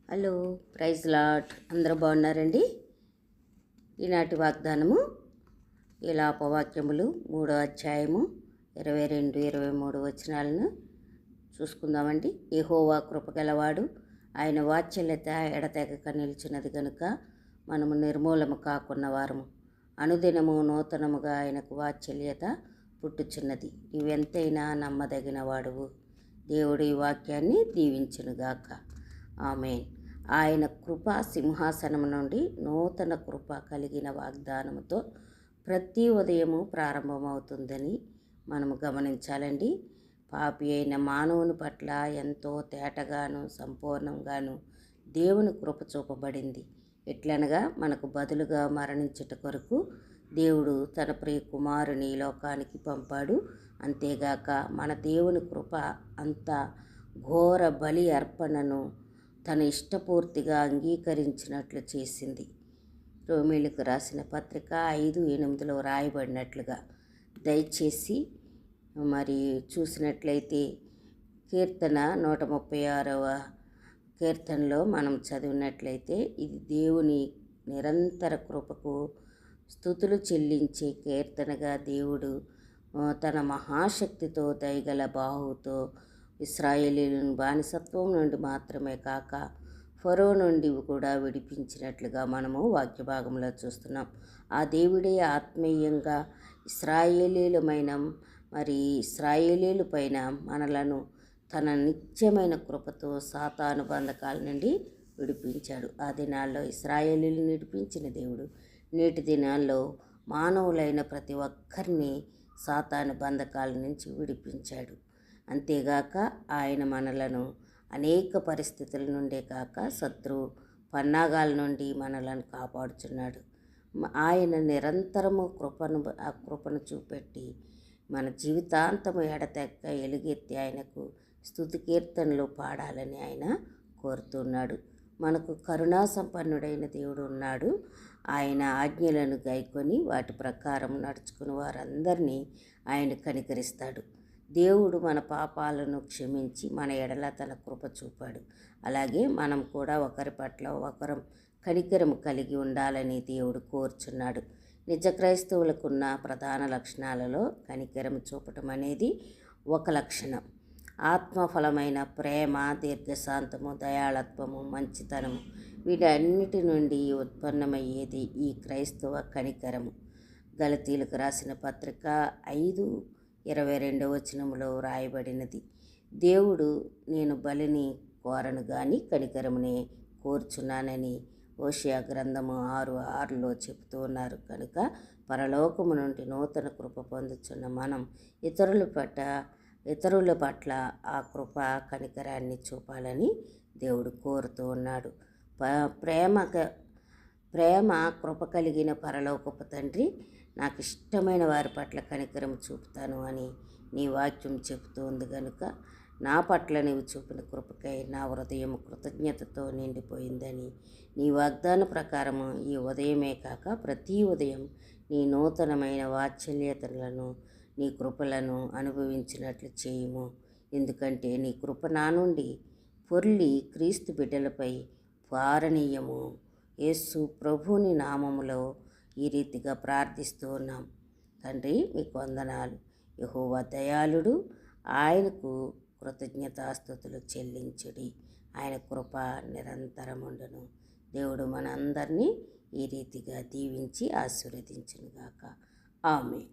Hello, praise lot. అందరూ బాగున్నారండి? ఈనాటి వాగ్దానము విలాపవాక్యములు 3వ అధ్యాయము 22, 23 వచనాలను చూసుకుందామండి. యెహోవా కృపగలవాడు, ఆయన వాత్సల్యత ఎడతెగక నిలిచినది గనుక మనము నిర్మూలము కాకున్న వారము. అనుదినము నూతనముగా ఆయనకు వాత్సల్యత పుట్టుచున్నది. నీవెంతైనా నమ్మదగిన వాడువు. దేవుడు ఈ వాక్యాన్ని దీవించునుగాక. ఆమేన్. ఆయన కృపా సింహాసనం నుండి నూతన కృప కలిగిన వాగ్దానముతో ప్రతి ఉదయము ప్రారంభమవుతుందని మనము గమనించాలండి. పాపి అయిన మానవుని పట్ల ఎంతో తేటగాను సంపూర్ణంగాను దేవుని కృప చూపబడింది. ఎట్లనగా మనకు బదులుగా మరణించుట కొరకు దేవుడు తన ప్రియ కుమారుని లోకానికి పంపాడు. అంతేగాక మన దేవుని కృప అంత ఘోర బలి అర్పణను తన ఇష్టపూర్తిగా అంగీకరించినట్లు చేసింది. రోమీయులకు రాసిన పత్రిక 5:8 రాయబడినట్లుగా దయచేసి మరి చూసినట్లయితే కీర్తన 136వ కీర్తనలో మనం చదివినట్లయితే ఇది దేవుని నిరంతర కృపకు స్తుతులు చెల్లించే కీర్తనగా దేవుడు తన మహాశక్తితో దయగల బాహుతో ఇశ్రాయేలీయులను బానిసత్వం నుండి మాత్రమే కాక ఫరో నుండి కూడా విడిపించినట్లుగా మనము వాక్య భాగంలో చూస్తున్నాం. ఆ దేవుడే ఆత్మీయంగా ఇశ్రాయేలీల పైన మనలను తన నిత్యమైన కృపతో సాతాను బంధకాల నుండి విడిపించాడు. ఆ దినాల్లో ఇశ్రాయేలీలు విడిపించిన దేవుడు నేటి దినాల్లో మానవులైన ప్రతి ఒక్కరిని సాతాను బంధకాల నుంచి విడిపించాడు. అంతేగాక ఆయన మనలను అనేక పరిస్థితుల నుండే కాక శత్రు పన్నాగాల నుండి మనలను కాపాడుచున్నాడు. ఆయన నిరంతరము కృపను చూపెట్టి మన జీవితాంతము ఎడతెక్క ఎలుగెత్తి ఆయనకు స్తుతి కీర్తనలు పాడాలని ఆయన కోరుతున్నాడు. మనకు కరుణా సంపన్నుడైన దేవుడు ఉన్నాడు. ఆయన ఆజ్ఞలను గైకొని వాటి ప్రకారం నడుచుకుని వారందరినీ ఆయన కనికరిస్తాడు. దేవుడు మన పాపాలను క్షమించి మన ఎడల తన కృప చూపాడు. అలాగే మనం కూడా ఒకరి పట్ల ఒకరం కనికరం కలిగి ఉండాలని దేవుడు కోరుచున్నాడు. నిజ క్రైస్తవులకున్న ప్రధాన లక్షణాలలో కనికరం చూపటం అనేది ఒక లక్షణం. ఆత్మఫలమైన ప్రేమ, దీర్ఘశాంతము, దయాళత్వము, మంచితనము వీటన్నిటి నుండి ఉత్పన్నమయ్యేది ఈ క్రైస్తవ కనికరము. గలతీయులకు రాసిన పత్రిక 5:22 వచనములో రాయబడినది, దేవుడు నేను బలిని కోరను గాని కనికరమునే కోరుచున్నానని హోషేయ గ్రంథము 6:6లో చెబుతూ ఉన్నారు. కనుక పరలోకము నుండి నూతన కృప పొందుచున్న మనం ఇతరుల పట్ల ఆ కృప కనికరాన్ని చూపాలని దేవుడు కోరుతూ ఉన్నాడు. ప్రేమ కృప కలిగిన పరలోకపు తండ్రి, నాకు ఇష్టమైన వారి పట్ల కనికరం చూపుతాను అని నీ వాక్యం చెబుతూ ఉంది. కనుక నా పట్ల నీవు చూపిన కృపకై నా హృదయం కృతజ్ఞతతో నిండిపోయిందని నీ వాగ్దాన ప్రకారము ఈ ఉదయమే కాక ప్రతి ఉదయం నీ నూతనమైన వాత్సల్యతలను నీ కృపలను అనుభవించినట్లు చేయుము. ఎందుకంటే నీ కృప నా నుండి పొర్లి క్రీస్తు బిడ్డలపై పారనీయము. యేసు ప్రభుని నామములో ఈ రీతిగా ప్రార్థిస్తూ ఉన్నాం. తండ్రి, మీకు వందనాలు. యెహోవా దయాళుడు, ఆయనకు కృతజ్ఞతాస్తుతులు చెల్లించుడి. ఆయన కృప నిరంతరముండును. దేవుడు మనందరినీ ఈ రీతిగా దీవించి ఆశీర్వదించునుగాక. ఆమేన్.